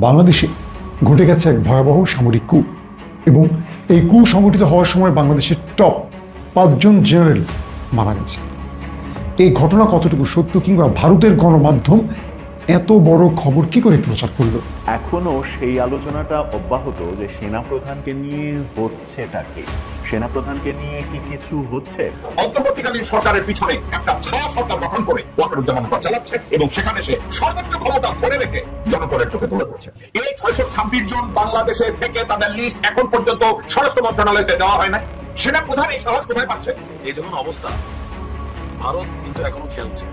বাংলাদেশে ঘটে গেছে এক ভয়াবহ সামরিক কূপ এবং এই কূপ সংগঠিত হওয়ার সময় বাংলাদেশের টপ 5 জন জেনারেল মারা গেছে। এই ঘটনা কতটুকু সত্য কিংবা ভারতের গণমাধ্যম এত বড় খবর কি করে প্রচার করলো? এখনো সেই আলোচনাটা অব্যাহত যে সেনাপ্রধানকে নিয়ে হচ্ছেটা কি, সেনাপ্রধানকে নিয়ে কি কিছু হচ্ছে। অন্তর্বর্তীকালীন সরকারের পিছনে একটা ছায়া সরকার গঠন করে ওয়াকারুজ্জামান চালাচ্ছে এবং সেখানে সে সর্বোচ্চ ক্ষমতা ধরে রেখে জনগণের চোখে তুলে ধরছে। এই 626 জন বাংলাদেশে থেকে তাদের লিস্ট এখন পর্যন্ত স্বরাষ্ট্র মন্ত্রণালয়তে দেওয়া হয় না। সেনাপ্রধান এই সাহস কোথায় পাচ্ছে? এই যখন অবস্থা, ভারত কিন্তু এখনো খেলছে।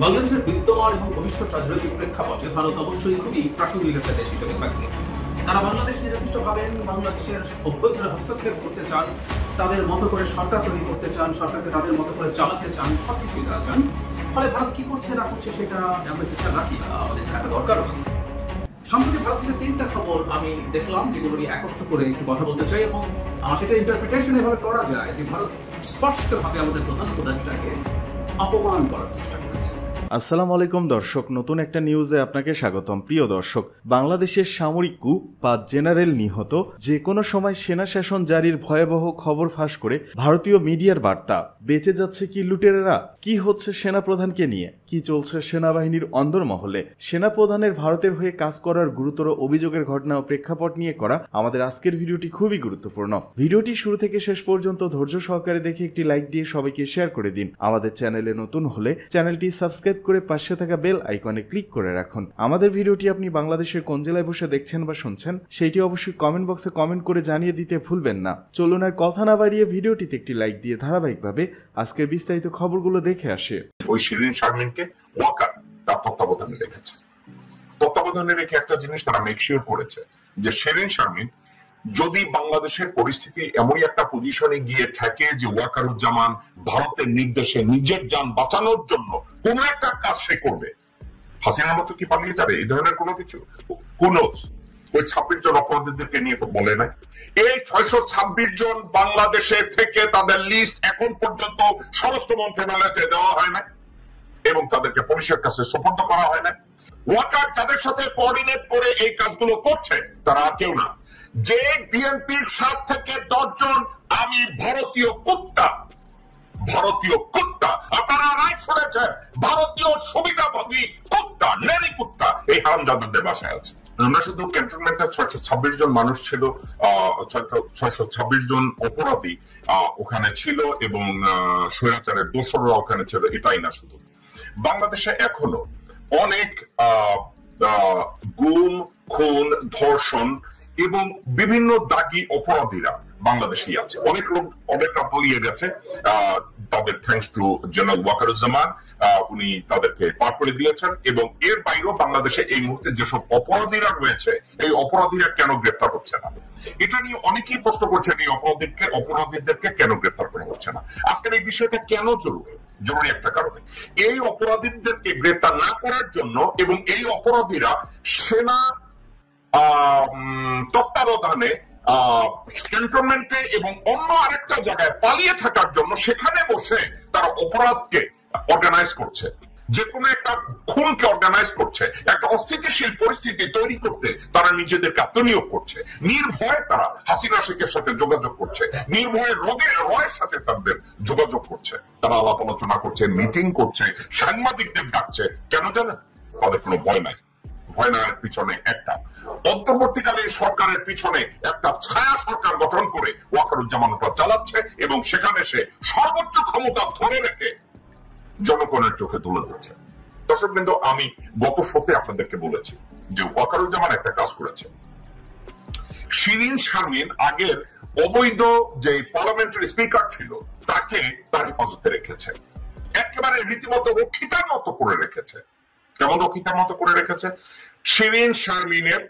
বাংলাদেশের বিদ্যমান এবং ভবিষ্যৎ রাজনৈতিক প্রেক্ষাপটে ভারত অবশ্যই খুবই প্রাসঙ্গিক একটা দেশ হিসেবে থাকবে। তারা বাংলাদেশকে যথেষ্ট ভাবেন, বাংলাদেশের অভ্যন্তরে হস্তক্ষেপ করতে চান, তাদের মতো করে সরকার তৈরি করতে চান, সরকারকে তাদের মতো করে চালাতে চান, সবকিছুই তারা চান। ফলে ভারত কি করছে না করছে সেটা আমরা খেয়াল রাখি না, আমাদের রাখা দরকারও আছে। সম্প্রতি ভারত থেকে 3টা খবর আমি দেখলাম যেগুলো নিয়ে একত্র করে একটু কথা বলতে চাই, এবং সেটা ইন্টারপ্রিটেশন এভাবে করা যায় যে ভারত স্পষ্টভাবে আমাদের প্রধান উপদেষ্টাকে অপমান করার চেষ্টা করেছে। আসসালামু আলাইকুম দর্শক, নতুন একটা নিউজে আপনাকে স্বাগতম। প্রিয় দর্শক, বাংলাদেশের সামরিক কূপ 5 জেনারেল নিহত, যে কোনো সময় সেনা শাসন জারির ভয়াবহ খবর ফাঁস করে ভারতীয় মিডিয়ার বার্তা। বেঁচে যাচ্ছে কি লুটেরারা? কি হচ্ছে সেনাপ্রধানকে নিয়ে? কি চলছে সেনাবাহিনীর অন্দরমহলে? সেনাপ্রধানের ভারতের হয়ে কাজ করার গুরুতর অভিযোগের ঘটনা ও প্রেক্ষাপট নিয়ে করা আমাদের আজকের ভিডিওটি খুবই গুরুত্বপূর্ণ। ভিডিওটি শুরু থেকে শেষ পর্যন্ত ধৈর্য সহকারে দেখে একটি লাইক দিয়ে সবাইকে শেয়ার করে দিন। আমাদের চ্যানেলে নতুন হলে চ্যানেলটি সাবস্ক্রাইব করে পাশে থাকা বেল আইকনে ক্লিক করে রাখুন। আমাদের ভিডিওটি আপনি বাংলাদেশের কোন জেলায় বসে দেখছেন বা শুনছেন সেইটি অবশ্যই কমেন্ট বক্সে কমেন্ট করে জানিয়ে দিতে ভুলবেন না। চলুন আর কথা না বাড়িয়ে ভিডিওটিতে একটি লাইক দিয়ে ধারাবাহিকভাবে আজকের বিস্তারিত খবরগুলো দেখে আসে। ওই শিরিন শারমিনকে ওয়াকার তার তত্ত্বাবধানে রেখেছে। তত্ত্বাবধানে রেখে একটা জিনিস তারা মেকশিওর করেছে যে শিরিন শারমিন যদি বাংলাদেশের পরিস্থিতি এমনই একটা পজিশনে গিয়ে থাকে যে ওয়াকারুজ্জামান ভারতের নির্দেশে নিজের জান বাঁচানোর জন্য কোন একটা কাজ সে করবে, হাসিনার মতো কি পালিয়ে যাবে? এই ধরনের কোনো কিছু কোনোস ওই 26 জন অপরাধীদেরকে নিয়ে তো বলে নাই। এই 626 জন বাংলাদেশে থেকে তাদের লিস্ট এখন পর্যন্ত স্বরাষ্ট্র মন্ত্রণালয়তে দেওয়া হয় না এবং তাদেরকে পুলিশের কাছে সুপর্দ করা হয় না। ওয়াকার যাদের সাথে কোঅর্ডিনেট করে এই কাজগুলো করছে তারা আর কেউ না, যে বিএনপির 7 থেকে 10 জন আমি ভারতীয় কুত্তা, ভারতীয় কুত্তা, আপনারা রাইট শুনেছেন, ভারতীয় সুবিধাভোগী কুত্তা, নেরি কুত্তা এই হারামজাদাদের বাসায় আছে। আমরা শুধু ক্যান্টনমেন্টে 626 জন মানুষ ছিল, 626 জন অপরাধী ওখানে ছিল এবং স্বৈরাচারের দোসররা ওখানে ছিল, এটাই না, শুধু বাংলাদেশে এখনো অনেক গুম, খুন, ধর্ষণ এবং বিভিন্ন দাগী অপরাধীরা বাংলাদেশেই আছে। অনেক লোক অনেকটা পালিয়ে গেছে, তাদের থ্যাঙ্কস টু জেনারেল ওয়াকারুজ্জামান, উনি তাদেরকে পার করে দিয়েছেন। এবং এর বাইরেও বাংলাদেশে এই মুহূর্তে যেসব অপরাধীরা রয়েছে এই অপরাধীরা কেন গ্রেফতার হচ্ছে না, এটা নিয়ে অনেকেই প্রশ্ন করছেন এই অপরাধীদেরকে কেন গ্রেফতার করা হচ্ছে না। আজকের এই বিষয়টা কেন জরুরি একটা কারণে, এই অপরাধীদেরকে গ্রেফতার না করার জন্য এবং এই অপরাধীরা সেনা তত্ত্বাবধানে ক্যান্টনমেন্টে এবং অন্য আরেকটা জায়গায় পালিয়ে থাকার জন্য সেখানে বসে তারা অপরাধকে অর্গানাইজ করছে, যে কোনো একটা খুনকে অর্গানাইজ করছে, একটা অস্থিতিশীল পরিস্থিতি তৈরি করতে তারা নিজেদেরকে আত্মনিয়োগ করছে। নির্ভয়ে তারা হাসিনা শেখের সাথে যোগাযোগ করছে, নির্ভয়ে রয়ের সাথে তাদের যোগাযোগ করছে, তারা আলাপ আলোচনা করছে, মিটিং করছে, সাংবাদিকদের ডাকছে। কেন জানেন? তাদের কোনো ভয় নাই। ভয় না পিছনে একটা অন্তর্বর্তীকালীন সরকারের পিছনে একটা ছায়া সরকার গঠন করে ওয়াকারুজ্জামান চালাচ্ছে এবং সেখানে সে সর্বোচ্চ ক্ষমতা ধরে রেখে জনগণের চোখে তুলে ধরছে। দর্শক কিন্তু আমি গত শোতে আপনাদেরকে বলেছি যে ওয়াকারুজ্জামান একটা কাজ করেছে। শিরিন শারমিন আগের অবৈধ যে পার্লামেন্টারি স্পিকার ছিল তাকে তার হেফাজতে রেখেছে, একেবারে রীতিমতো রক্ষিতার মতো করে রেখেছে। কেমন রক্ষিতার মতো করে রেখেছে? শিরিন শারমিনের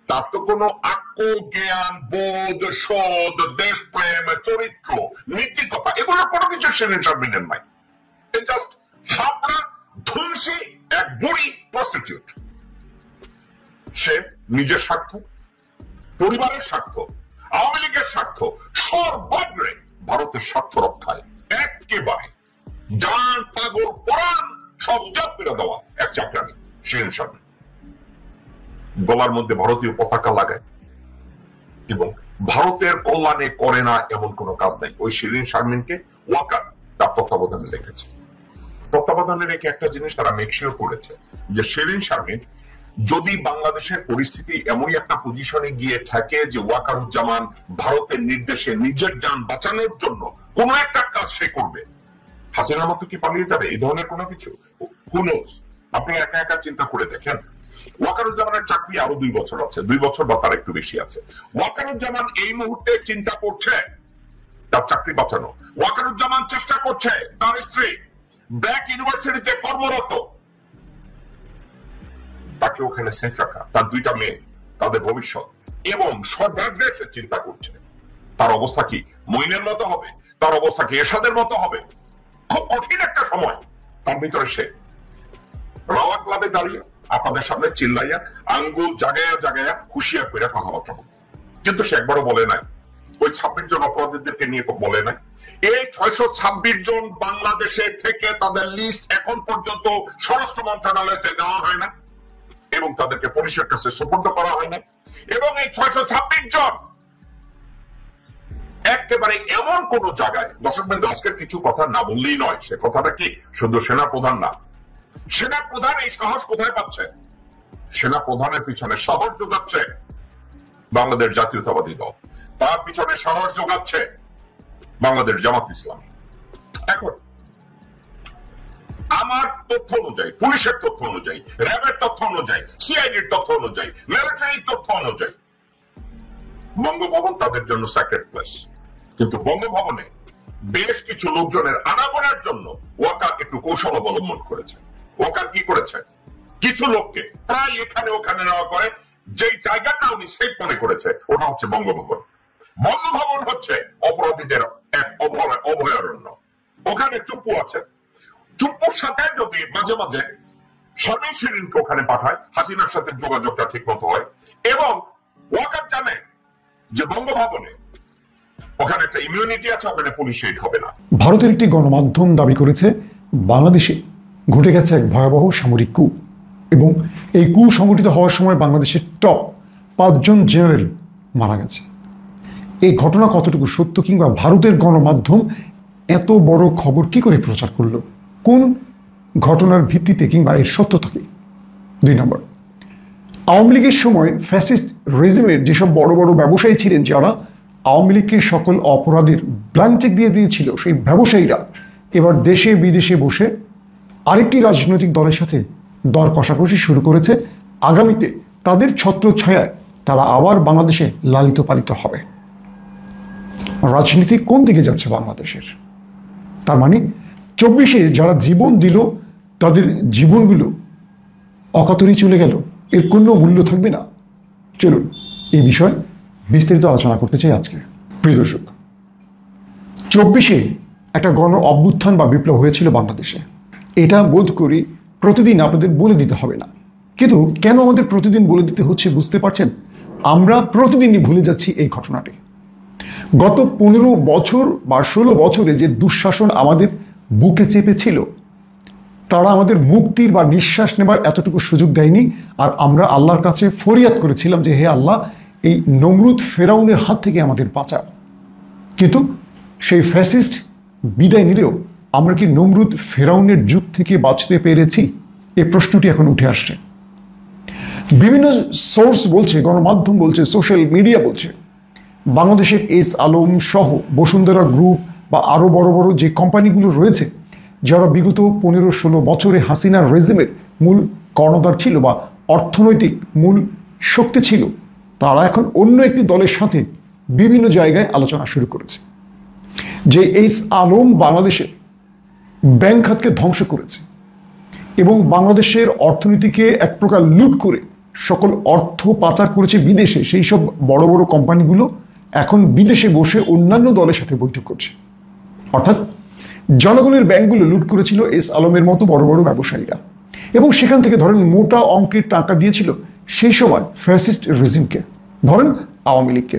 তার তো কোনো আকল, জ্ঞান, বোধ, শোধ, দেশপ্রেম, চরিত্র, নীতিকথা এগুলো কোনো কিছু শিরিন শারমিনের নাই। জাস্ট হাবড়া ধুমসি এক বুড়ি প্রস্টিটিউট। সে নিজের স্বার্থ, পরিবারের স্বার্থ, আওয়ামী লীগের স্বার্থ, সর্বাগ্রে ভারতের স্বার্থ রক্ষায় একেবারে ডান পাগল পরাণ সব উজাড় করে দেওয়া এক চাকরানি শিরিন শারমিন। গলার মধ্যে ভারতীয় পতাকা লাগায় এবং ভারতের কল্যাণে করে না এমন কোনো কাজ নাই। ওই শিরিন শারমিনকে ওয়াকার তার তত্ত্বাবধানে রেখেছে। তত্ত্বাবধানে রেখে একটা জিনিস তারা মেকশিওর করেছে যে শিরিন শারমিন যদি বাংলাদেশের পরিস্থিতি এমনই একটা পজিশনে গিয়ে থাকে যে ওয়াকারুজ্জামান ভারতের নির্দেশে নিজের যান বাঁচানোর জন্য কোন একটা কাজ সে করবে, হাসিনার মতো কি পালিয়ে যাবে এই ধরনের কোনো কিছু? আপনি একা একা চিন্তা করে দেখেন। ওয়াকারুজ্জামানের চাকরি আরো 2 বছর আছে, 2 বছর বা তার একটু বেশি আছে। ওয়াকারুজ্জামান এই মুহূর্তে চিন্তা করছে তার চাকরি বাঁচানো। ওয়াকারুজ্জামান চেষ্টা করছে তার স্ত্রী ব্র্যাক ইউনিভার্সিটিতে কর্মরত, তাকে ওখানে সেফ রাখা, তার 2টা মেয়ে, তাদের ভবিষ্যৎ, এবং সর্বাগ্রে সে চিন্তা করছে তার অবস্থা কি মইনের মতো হবে, তার অবস্থা কি এরশাদের মতো হবে। খুব কঠিন একটা সময়। তার ভিতরে সে রাওয়া ক্লাবে দাঁড়িয়ে আপনাদের সামনে চিল্লাইয়া আঙ্গুল জাগাইয়া জাগাইয়া হুঁশিয়ার করে কথাবার্তা বলে, কিন্তু সে একবারও বলে নাই ওই 26 জন অপরাধীদেরকে নিয়ে বলে নাই। এই 626 জন বাংলাদেশে থেকে তাদের লিস্ট এখন পর্যন্ত স্বরাষ্ট্র মন্ত্রণালয়তে দেওয়া হয় না এবং তাদেরকে পুলিশের কাছে সুপর্দ করা হয় না। এবং এই 626 জন একেবারে এমন কোন জায়গায়, দর্শক বিন্দু আজকের কিছু কথা না বললেই নয়, সে কথাটা কি শুধু সেনা প্রধান না, সেনা প্রধান এই সাহস কোথায় পাচ্ছে? সেনা প্রধানের পিছনে সাহস যোগাচ্ছে বাংলাদেশ জাতীয়তাবাদী দল, তার পিছনে সাহস যোগাচ্ছে বাংলাদেশ জামাত ইসলামী। এখন আমার তথ্য অনুযায়ী, পুলিশের তথ্য অনুযায়ী, র্যাবের তথ্য অনুযায়ী, সিআইডির তথ্য অনুযায়ী, মিলিটারির তথ্য অনুযায়ী বঙ্গভবন তাদের জন্য স্যাক্রেড প্লেস। কিন্তু বঙ্গভবনে বেশ কিছু লোকজনের আনাগোনার জন্য ওয়াকার একটু কৌশল অবলম্বন করেছে। ওয়াকার কি করেছে? কিছু লোককে প্রায় এখানে ওখানে নেওয়া করে যেই জায়গাটা উনি সেফ মনে করেছে ওটা হচ্ছে বঙ্গভবন। বঙ্গভবন হচ্ছে অপরাধীদের এক অভয়ারণ্য। ওখানে চুপ্পু আছে, চুপ্পুর সাথে যদি মাঝে মাঝে শারমিন শিরিনকে ওখানে পাঠায়, হাসিনার সাথে যোগাযোগটা ঠিক মতো হয়, এবং ওয়াকার জানে যে বঙ্গভবনে ওখানে একটা ইমিউনিটি আছে, ওখানে পুলিশ এইড হবে না। ভারতের একটি গণমাধ্যম দাবি করেছে বাংলাদেশে ঘটে গেছে এক ভয়াবহ সামরিক কূ, এবং এই কূ সংঘটিত হওয়ার সময় বাংলাদেশের টপ 5 জন জেনারেল মারা গেছে। এই ঘটনা কতটুকু সত্য, কিংবা ভারতের গণমাধ্যম এত বড় খবর কি করে প্রচার করলো, কোন ঘটনার ভিত্তিতে, কিংবা এর সত্যতা কি? 2 নম্বর, আওয়ামী লীগের সময় ফ্যাসিস্ট রেজিমের যেসব বড় বড় ব্যবসায়ী ছিলেন, যারা আওয়ামী লীগকে সকল অপরাধের ব্ল্যাঙ্ক চেক দিয়ে দিয়েছিল, সেই ব্যবসায়ীরা এবার দেশে বিদেশে বসে আরেকটি রাজনৈতিক দলের সাথে দর কষাকষি শুরু করেছে। আগামীতে তাদের ছত্রছায়ায় তারা আবার বাংলাদেশে লালিত পালিত হবে। রাজনীতি কোন দিকে যাচ্ছে বাংলাদেশের? তার মানে 24-এ যারা জীবন দিল তাদের জীবনগুলো অকাতরে চলে গেল, এর কোনো মূল্য থাকবে না। চলুন এই বিষয়ে বিস্তারিত আলোচনা করতে চাই আজকে। প্রিয় দর্শক, 24-এ একটা গণ অভ্যুত্থান বা বিপ্লব হয়েছিল বাংলাদেশে। এটা বোধ করি প্রতিদিন আপনাদের বলে দিতে হবে না, কিন্তু কেন আমাদের প্রতিদিন বলে দিতে হচ্ছে বুঝতে পারছেন? আমরা প্রতিদিনই ভুলে যাচ্ছি এই ঘটনাটি। গত 15 বছর বা 16 বছরে যে দুঃশাসন আমাদের বুকে চেপেছিল, তারা আমাদের মুক্তির বা নিঃশ্বাস নেবার এতটুকু সুযোগ দেয়নি। আর আমরা আল্লাহর কাছে ফরিয়াদ করেছিলাম যে হে আল্লাহ, এই নমরুদ ফেরাউনের হাত থেকে আমাদের বাঁচা। কিন্তু সেই ফ্যাসিস্ট বিদায় নিলেও আমরা কি নমরুদ ফেরাউনের যুগ থেকে বাঁচতে পেরেছি? এই প্রশ্নটি এখন উঠে আসছে। বিভিন্ন সোর্স বলছে, গণমাধ্যম বলছে, সোশ্যাল মিডিয়া বলছে, বাংলাদেশের এস আলম সহ বসুন্ধরা গ্রুপ বা আরও বড় বড় যে কোম্পানিগুলো রয়েছে, যারা বিগত 15-16 বছরে হাসিনার রেজিমের মূল কর্ণধার ছিল বা অর্থনৈতিক মূল শক্তি ছিল, তারা এখন অন্য একটি দলের সাথে বিভিন্ন জায়গায় আলোচনা শুরু করেছে যে এস আলম বাংলাদেশের ব্যাংক খাতকে ধ্বংস করেছে এবং বাংলাদেশের অর্থনীতিকে এক প্রকার লুট করে সকল অর্থ পাচার করেছে বিদেশে। সেই সব বড় বড় কোম্পানিগুলো এখন বিদেশে বসে অন্যান্য দলের সাথে বৈঠক করছে। অর্থাৎ জনগণের ব্যাংকগুলো লুট করেছিল এস আলমের মতো বড় বড় ব্যবসায়ীরা, এবং সেখান থেকে ধরেন মোটা অঙ্কের টাকা দিয়েছিল সেই সময় ফ্যাসিস্ট রেজিমকে, ধরেন আওয়ামী লীগকে।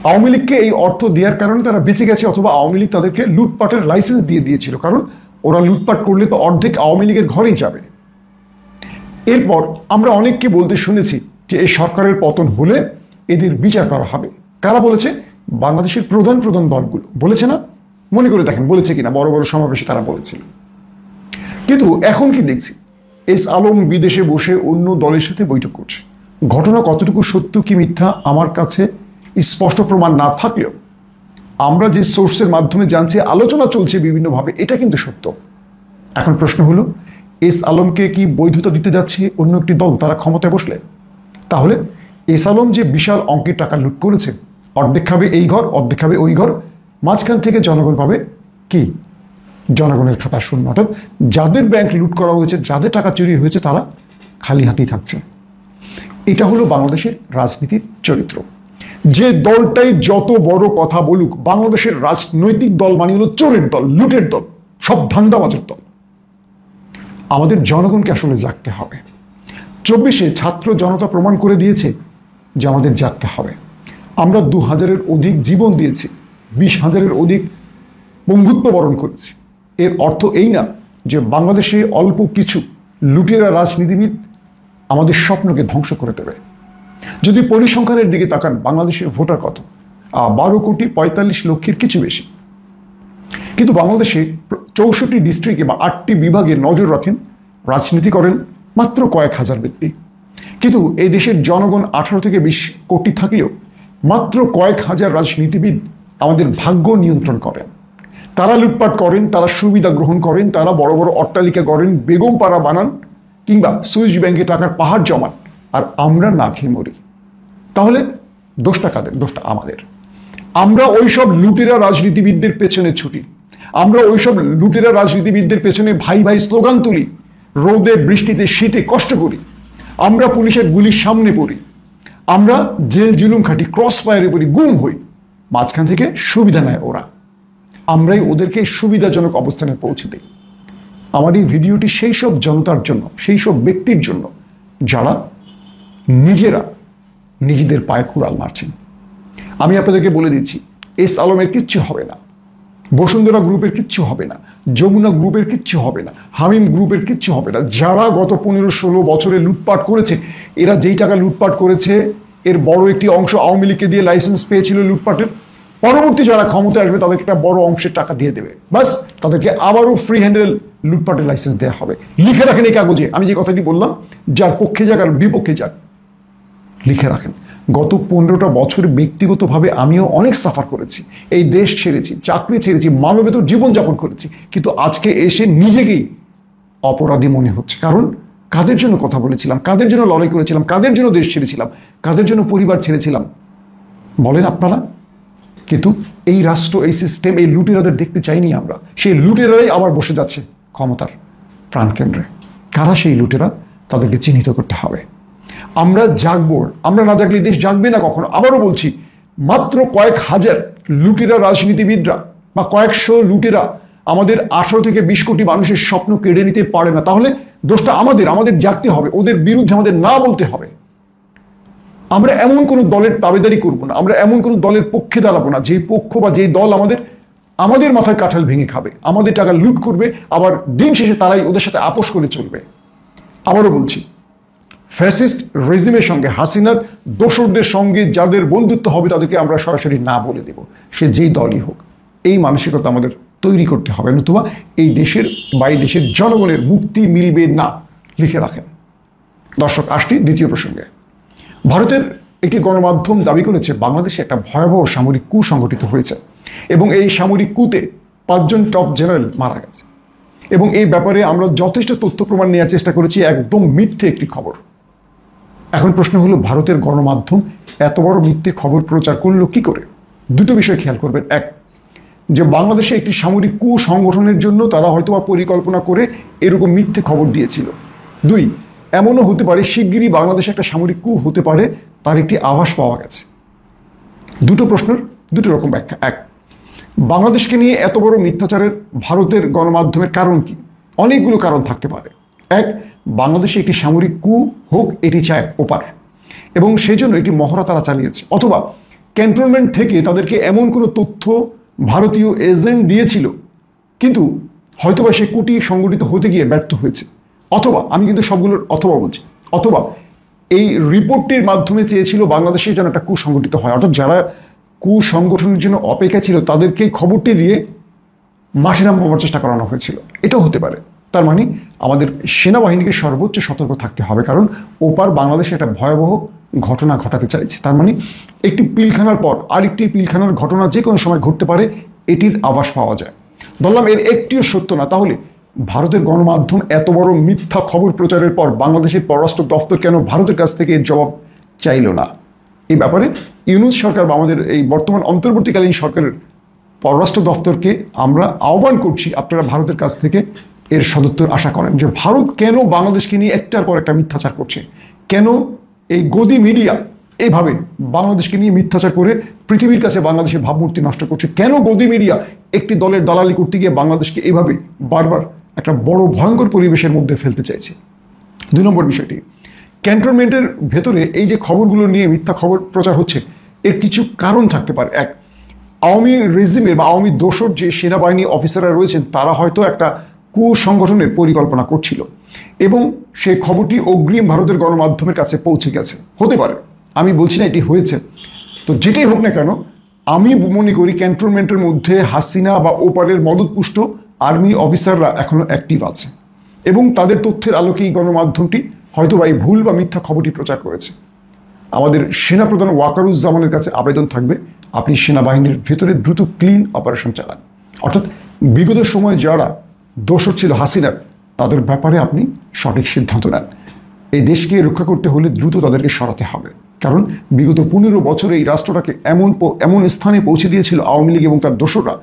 আওয়ামী লীগকে এই অর্থ দেওয়ার কারণে তারা বেঁচে গেছে, অথবা আওয়ামী লীগ তাদেরকে লুটপাটের লাইসেন্স দিয়ে দিয়েছিল, কারণ ওরা লুটপাট করলে তো অর্ধেক আওয়ামী লীগের ঘরেই যাবে। এরপর আমরা অনেককে বলতে শুনেছি যে এই সরকারের পতন হলে এদের বিচার করা হবে। কারা বলেছে? বাংলাদেশের প্রধান প্রধান দলগুলো বলেছে না? মনে করে দেখেন বলেছে কিনা, বড় বড় সমাবেশে তারা বলেছিল। কিন্তু এখন কি দেখছি, এস আলম বিদেশে বসে অন্য দলের সাথে বৈঠক করছে। ঘটনা কতটুকু সত্য কি মিথ্যা আমার কাছে স্পষ্ট প্রমাণ না থাকলেও আমরা যে সোর্সের মাধ্যমে জানছি আলোচনা চলছে বিভিন্নভাবে, এটা কিন্তু সত্য। এখন প্রশ্ন হলো, এস আলমকে কি বৈধতা দিতে যাচ্ছে অন্য একটি দল তারা ক্ষমতায় বসলে? তাহলে এস আলম যে বিশাল অঙ্কের টাকা লুট করেছে, অর্ধেক খাবে এই ঘর, অর্ধেক খাবে ওই ঘর, মাঝখান থেকে জনগণ পাবে কি? জনগণের খাতা শূন্য। অর্থাৎ যাদের ব্যাংক লুট করা হয়েছে, যাদের টাকা চুরি হয়েছে, তারা খালি হাতেই থাকছে। এটা হলো বাংলাদেশের রাজনীতির চরিত্র। যে দলটাই যত বড় কথা বলুক, বাংলাদেশের রাজনৈতিক দল মানে হলো চোরের দল, লুটের দল, সব ধান্দাবাজের দল। আমাদের জনগণকে আসলে জাগতে হবে। 24-এ ছাত্র জনতা প্রমাণ করে দিয়েছে যে আমাদের জাগতে হবে। আমরা 2000-এর অধিক জীবন দিয়েছি, 20,000-এর অধিক বন্ধুত্ব বরণ করেছি। এর অর্থ এই না যে বাংলাদেশে অল্প কিছু লুটেরা রাজনীতিবিদ আমাদের স্বপ্নকে ধ্বংস করে দেবে। যদি পরিসংখ্যানের দিকে তাকান, বাংলাদেশের ভোটার কত? 12,45,00,000-এর কিছু বেশি। কিন্তু বাংলাদেশে 64 ডিস্ট্রিক্টে বা 8টি বিভাগে নজর রাখেন, রাজনীতি করেন মাত্র কয়েক হাজার ব্যক্তি। কিন্তু এই দেশের জনগণ 18 থেকে 20 কোটি থাকলেও মাত্র কয়েক হাজার রাজনীতিবিদ আমাদের ভাগ্য নিয়ন্ত্রণ করেন। তারা লুটপাট করেন, তারা সুবিধা গ্রহণ করেন, তারা বড় বড় অট্টালিকা গড়েন, বেগম পাড়া বানান, কিংবা সুইস ব্যাংকে টাকার পাহাড় জমান, আর আমরা না খেয়ে মরি। তাহলে দোষটা কাদের? দোষটা আমাদের। আমরা ওইসব লুটেরা রাজনীতিবিদদের পেছনে ছুটি, আমরা ওইসব লুটেরা রাজনীতিবিদদের পেছনে ভাই ভাই স্লোগান তুলি, রোদে বৃষ্টিতে শীতে কষ্ট করি, আমরা পুলিশের গুলির সামনে পড়ি, আমরা জেল জুলুম খাটি, ক্রস ফায়ারে পড়ি, গুম হই, মাঝখান থেকে সুবিধা নেয় ওরা। আমরাই ওদেরকে সুবিধাজনক অবস্থানে পৌঁছে দিই। আমার এই ভিডিওটি সেই সব জনতার জন্য, সেই সব ব্যক্তির জন্য যারা নিজেরা নিজেদের পায়ে কুড়াল মারছেন। আমি আপনাদেরকে বলে দিচ্ছি, এস আলমের কিচ্ছু হবে না, বসুন্ধরা গ্রুপের কিচ্ছু হবে না, যমুনা গ্রুপের কিচ্ছু হবে না, হামিম গ্রুপের কিচ্ছু হবে না। যারা গত 15-16 বছরে লুটপাট করেছে, এরা যেই টাকা লুটপাট করেছে এর বড় একটি অংশ আওয়ামী লীগকে দিয়ে লাইসেন্স পেয়েছিল লুটপাটের। পরবর্তী যারা ক্ষমতায় আসবে তাদেরকে একটা বড় অংশের টাকা দিয়ে দেবে, বাস তাদেরকে আবারও ফ্রি হ্যান্ডেল লুটপাটের লাইসেন্স দেওয়া হবে। লিখে রাখেন এই কাগজে, আমি যে কথাটি বললাম, যার পক্ষে যাক আর বিপক্ষে যাক, লিখে রাখেন। গত 15টা বছর ব্যক্তিগতভাবে আমিও অনেক সাফার করেছি, এই দেশ ছেড়েছি, চাকরি ছেড়েছি, মানবেতর জীবনযাপন করেছি, কিন্তু আজকে এসে নিজেকেই অপরাধী মনে হচ্ছে। কারণ কাদের জন্য কথা বলেছিলাম, কাদের জন্য লড়াই করেছিলাম, কাদের জন্য দেশ ছেড়েছিলাম, কাদের জন্য পরিবার ছেড়েছিলাম বলেন আপনারা? কিন্তু এই রাষ্ট্র, এই সিস্টেম, এই লুটেরাদের দেখতে চাইনি আমরা। সেই লুটেরাই আবার বসে যাচ্ছে ক্ষমতার প্রাণকেন্দ্রে। কারা সেই লুটেরা? তাদেরকে চিহ্নিত করতে হবে। আমরা জাগবো, আমরা না জাগলে দেশ জাগবে না কখনো। আবারও বলছি, মাত্র কয়েক হাজার লুটেরা রাজনীতিবিদরা বা কয়েকশো লুটেরা আমাদের 18 থেকে 20 কোটি মানুষের স্বপ্ন কেড়ে নিতে পারে না। তাহলে দোষটা আমাদের, আমাদের জাগতে হবে, ওদের বিরুদ্ধে আমাদের না বলতে হবে। আমরা এমন কোনো দলের দাবিদারি করবো না, আমরা এমন কোনো দলের পক্ষে দাঁড়াবো না যে পক্ষ বা যে দল আমাদের মাথায় কাঁঠাল ভেঙে খাবে, আমাদের টাকা লুট করবে, আবার দিন শেষে তারাই ওদের সাথে আপোষ করে চলবে। আবারও বলছি, ফ্যাসিস্ট রেজিমের সঙ্গে, হাসিনার দোসরদের সঙ্গে যাদের বন্ধুত্ব হবে তাদেরকে আমরা সরাসরি না বলে দেব, সে যেই দলই হোক। এই মানসিকতা আমাদের তৈরি করতে হবে, নতুবা এই দেশের বা এই দেশের জনগণের মুক্তি মিলবে না। লিখে রাখেন। দর্শক, আসছি দ্বিতীয় প্রসঙ্গে। ভারতের একটি গণমাধ্যম দাবি করেছে বাংলাদেশে একটা ভয়াবহ সামরিক কূ সংঘটিত হয়েছে এবং এই সামরিক কূতে 5 জন টপ জেনারেল মারা গেছে। এবং এই ব্যাপারে আমরা যথেষ্ট তথ্য প্রমাণ নেওয়ার চেষ্টা করেছি, একদম মিথ্যে একটি খবর। এখন প্রশ্ন হলো, ভারতের গণমাধ্যম এত বড় মিথ্যে খবর প্রচার করলো কি করে? দুটো বিষয় খেয়াল করবেন। এক, যে বাংলাদেশে একটি সামরিক কূ সংগঠনের জন্য তারা হয়তোবা পরিকল্পনা করে এরকম মিথ্যে খবর দিয়েছিল। 2, এমনও হতে পারে শিগগিরই বাংলাদেশে একটা সামরিক কূ হতে পারে, তার একটি আভাস পাওয়া গেছে। দুটো প্রশ্নের দুটো রকম ব্যাখ্যা। এক, বাংলাদেশকে নিয়ে এত বড় মিথ্যাচারের ভারতের গণমাধ্যমের কারণ কি? অনেকগুলো কারণ থাকতে পারে। এক, বাংলাদেশে একটি সামরিক কূ হোক এটি চায় ওপার, এবং সেই জন্য একটি মহড়া তারা চালিয়েছে। অথবা ক্যান্টনমেন্ট থেকে তাদেরকে এমন কোনো তথ্য ভারতীয় এজেন্ট দিয়েছিল, কিন্তু হয়তোবা সে কূটি সংগঠিত হতে গিয়ে ব্যর্থ হয়েছে। অথবা, আমি কিন্তু সবগুলোর অথবা বলছি, অথবা এই রিপোর্টটির মাধ্যমে চেয়েছিল বাংলাদেশে যেন একটা কুসংগঠিত হয়, অর্থাৎ যারা কুসংগঠনের জন্য অপেক্ষা ছিল তাদেরকে খবরটি দিয়ে মাঠে নামাবার চেষ্টা করানো হয়েছিল। এটাও হতে পারে। তার মানে আমাদের সেনাবাহিনীকে সর্বোচ্চ সতর্ক থাকতে হবে, কারণ ওপার বাংলাদেশে একটা ভয়াবহ ঘটনা ঘটাতে চাইছে। তার মানে একটি পিলখানার পর আরেকটি পিলখানার ঘটনা যে কোনো সময় ঘটতে পারে, এটির আভাস পাওয়া যায়। বললাম এর একটিও সত্য না, তাহলে ভারতের গণমাধ্যম এত বড় মিথ্যা খবর প্রচারের পর বাংলাদেশের পররাষ্ট্র দপ্তর কেন ভারতের কাছ থেকে এর জবাব চাইল না? এই ব্যাপারে ইউনূস সরকার বা আমাদের এই বর্তমান অন্তর্বর্তীকালীন সরকারের পররাষ্ট্র দপ্তরকে আমরা আহ্বান করছি, আপনারা ভারতের কাছ থেকে এর সদুত্তর আশা করেন যে ভারত কেন বাংলাদেশকে নিয়ে একটার পর একটা মিথ্যাচার করছে, কেন এই গদি মিডিয়া এইভাবে বাংলাদেশকে নিয়ে মিথ্যাচার করে পৃথিবীর কাছে বাংলাদেশের ভাবমূর্তি নষ্ট করছে, কেন গদি মিডিয়া একটি দলের দালালি করতে গিয়ে বাংলাদেশকে এইভাবে বারবার একটা বড় ভয়ঙ্কর পরিবেশের মধ্যে ফেলতে চাইছে। 2 নম্বর বিষয়টি, ক্যান্টনমেন্টের ভেতরে এই যে খবরগুলো নিয়ে মিথ্যা খবর প্রচার হচ্ছে, এর কিছু কারণ থাকতে পারে। এক, আওয়ামী রেজিমের বা আওয়ামী দোসর যে সেনাবাহিনী অফিসাররা রয়েছেন তারা হয়তো একটা কুসংগঠনের পরিকল্পনা করছিল এবং সেই খবরটি অগ্রিম ভারতের গণমাধ্যমের কাছে পৌঁছে গেছে, হতে পারে, আমি বলছি না এটি হয়েছে। তো যেটাই হোক না কেন, আমি মনে করি ক্যান্টনমেন্টের মধ্যে হাসিনা বা ওপারের মদতপুষ্ট আর্মি অফিসাররা এখনো অ্যাক্টিভ আছে এবং তাদের তথ্যের আলোকেই গণমাধ্যমটি হয়তো বা এই ভুল বা মিথ্যা খবরটি প্রচার করেছে। আমাদের সেনাপ্রধান ওয়াকারুজ্জামানের কাছে আবেদন থাকবে, আপনি সেনাবাহিনীর ভেতরে দ্রুত ক্লিন অপারেশন চালান, অর্থাৎ বিগত সময়ে যারা দোষর ছিল হাসিনার, তাদের ব্যাপারে আপনি সঠিক সিদ্ধান্ত নেন। এই দেশকে রক্ষা করতে হলে দ্রুত তাদেরকে সরাতে হবে, কারণ বিগত 15 বছরে এই রাষ্ট্রটাকে এমন স্থানে পৌঁছে দিয়েছিল আওয়ামী লীগ এবং তার দোসররা,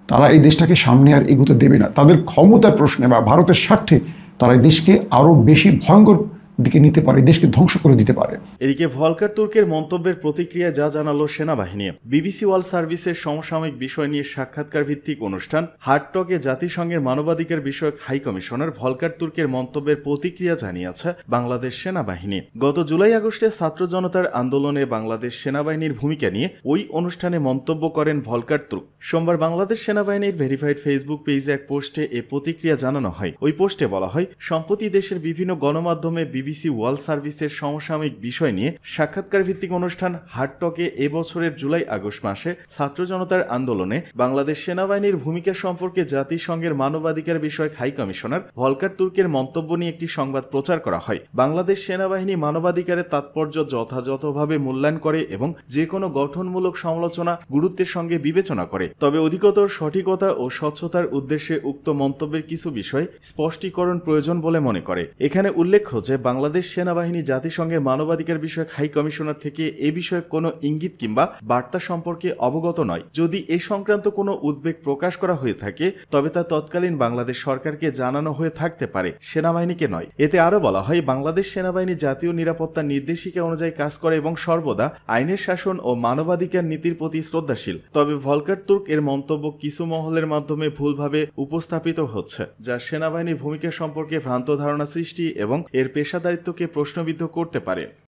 তারা এই দেশটাকে সামনে আর এগোতে দেবে না। তাদের ক্ষমতার প্রশ্নে বা ভারতের স্বার্থে তারা এই দেশকে আরও বেশি ভয়ঙ্কর দিকে নিতে পারে, দেশকে ধ্বংস করে দিতে পারে। এদিকে ভলকার তুর্কের মন্তব্যের প্রতিক্রিয়া যা জানালো সেনাবাহিনী। বিবিসি ওয়ার্ল্ড সার্ভিসের সমসাময়িক বিষয় নিয়ে সাক্ষাৎকার ভিত্তিক অনুষ্ঠান হার্ড টকে জাতিসংঘের মানবাধিকার বিষয়ক হাই কমিশনার ভলকার তুর্কের মন্তব্যের প্রতিক্রিয়া জানিয়েছে বাংলাদেশ সেনাবাহিনী। গত জুলাই আগস্টে ছাত্র জনতার আন্দোলনে বাংলাদেশ সেনাবাহিনীর ভূমিকা নিয়ে ওই অনুষ্ঠানে মন্তব্য করেন ভলকার তুর্ক। সোমবার বাংলাদেশ সেনাবাহিনীর ভেরিফাইড ফেসবুক পেজে এক পোস্টে এ প্রতিক্রিয়া জানানো হয়। ওই পোস্টে বলা হয়, সম্প্রতি দেশের বিভিন্ন গণমাধ্যমে বিবিসি ওয়ার্ল্ড সার্ভিসের সমসাময়িক বিষয় নিয়ে সাক্ষাৎকার ভিত্তিক অনুষ্ঠান হার্ড টকে এবছরের জুলাই আগস্ট মাসে ছাত্র জনতার আন্দোলনে বাংলাদেশ সেনাবাহিনীর ভূমিকা সম্পর্কে জাতিসংঘের মানবাধিকার বিষয়ক হাই কমিশনার ভলকার তুর্কের মন্তব্য নিয়ে একটি সংবাদ প্রচার করা হয়। বাংলাদেশ সেনাবাহিনী মানবাধিকারের তাৎপর্য যথাযথভাবে মূল্যায়ন করে এবং যে কোনো গঠনমূলক সমালোচনা গুরুত্বের সঙ্গে বিবেচনা করে, তবে অধিকতর সঠিকতা ও স্বচ্ছতার উদ্দেশ্যে উক্ত মন্তব্যের কিছু বিষয় স্পষ্টীকরণ প্রয়োজন বলে মনে করে। এখানে উল্লেখ্য যে বাংলাদেশ সেনাবাহিনী জাতিসংঘের মানবাধিকার বিষয়ক হাই কমিশনার থেকে এ বিষয়ে কোনো ইঙ্গিত কিংবা বার্তা সম্পর্কে অবগত নয়। যদি এ সংক্রান্ত কোনো উদ্বেগ প্রকাশ করা হয়ে থাকে তবে তা তৎকালীন বাংলাদেশ সরকারকে জানানো হয়ে থাকতে পারে, সেনাবাহিনীকে নয়। এতে আরো বলা হয়, বাংলাদেশ সেনাবাহিনী জাতীয় নিরাপত্তা নির্দেশিকা অনুযায়ী কাজ করে এবং সর্বদা আইনের শাসন ও মানবাধিকার নীতির প্রতি শ্রদ্ধাশীল। তবে ভলকার তুর্ক এর মন্তব্য কিছু মহলের মাধ্যমে ভুলভাবে উপস্থাপিত হচ্ছে, যা সেনাবাহিনীর ভূমিকা সম্পর্কে ভ্রান্ত ধারণা সৃষ্টি এবং এর পেশাদারিত্বকে প্রশ্নবিদ্ধ করতে পারে।